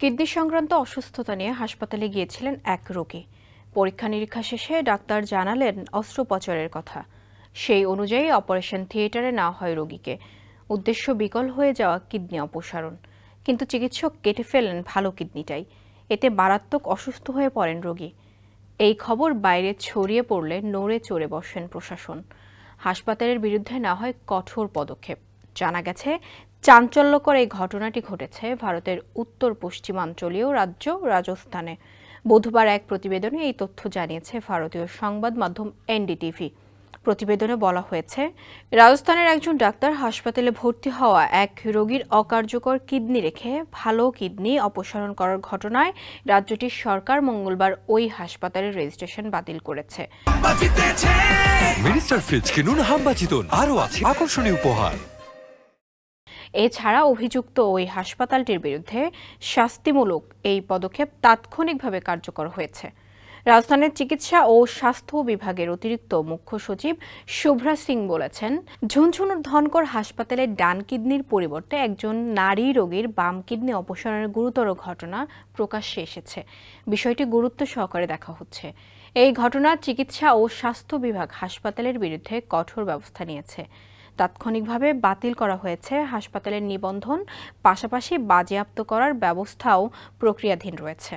Kidney সংক্রান্ত অসুস্থতা নিয়ে হাসপাতালে গিয়েছিলেন এক রোগী। পরীক্ষা নিরীক্ষা শেষে ডাক্তার জানালেন অস্ত্রোপচারের কথা। সেই অনুযায়ী অপারেশন থিয়েটারে নেওয়া হয় রোগীকে। উদ্দেশ্য বিকল হয়ে যাওয়া কিডনি অপসারণ, কিন্তু চিকিৎসক কেটে ফেলেন ভালো কিডনিটাই। এতে মারাত্মক অসুস্থ হয়ে পড়েন রোগী। এই খবর বাইরে ছড়িয়ে পড়লে নড়ে চড়ে বসেন প্রশাসন। হাসপাতালের বিরুদ্ধে নেওয়া হয় কঠোর পদক্ষেপ। জানা গেছে, চাঞ্চল্যকর এই ঘটনাটি ঘটেছে ভারতের উত্তর পশ্চিমাঞ্চলীয় রাজ্য রাজস্থানে। বুধবার এক প্রতিবেদনে এই তথ্য জানিয়েছে ভারতীয় সংবাদ মাধ্যম এনডিটিভি। প্রতিবেদনে বলা হয়েছে, রাজস্থানের একজন ডাক্তার হাসপাতালে ভর্তি হওয়া এক রোগীর অকার্যকর কিডনি রেখে ভালো কিডনি অপসারণ করার ঘটনায় রাজ্যটির সরকার মঙ্গলবার ওই হাসপাতালের রেজিস্ট্রেশন বাতিল করেছে। মিনিস্টার ফ্রিজ কিনুন হাম্বাচিতন, আরও আছে আকর্ষণীয় উপহার। এছাড়া অভিযুক্ত ওই হাসপাতালটির বিরুদ্ধে শাস্তিমূলক এই পদক্ষেপ তাৎক্ষণিকভাবে কার্যকর হয়েছে। রাজধানীর চিকিৎসা ও স্বাস্থ্য বিভাগের অতিরিক্ত মুখ্য সচিব শুভ্রা সিং বলেছেন, ঝুনঝুনুর ধনকর হাসপাতালে ডান কিডনির পরিবর্তে একজন নারী রোগীর বাম কিডনি অপসারণের গুরুতর ঘটনা প্রকাশ্যে এসেছে। বিষয়টি গুরুত্ব সহকারে দেখা হচ্ছে। এই ঘটনা চিকিৎসা ও স্বাস্থ্য বিভাগ হাসপাতালের বিরুদ্ধে কঠোর ব্যবস্থা নিয়েছে। তাৎক্ষণিকভাবে বাতিল করা হয়েছে হাসপাতালের নিবন্ধন, পাশাপাশি বাজেয়াপ্ত করার ব্যবস্থাও প্রক্রিয়াধীন রয়েছে।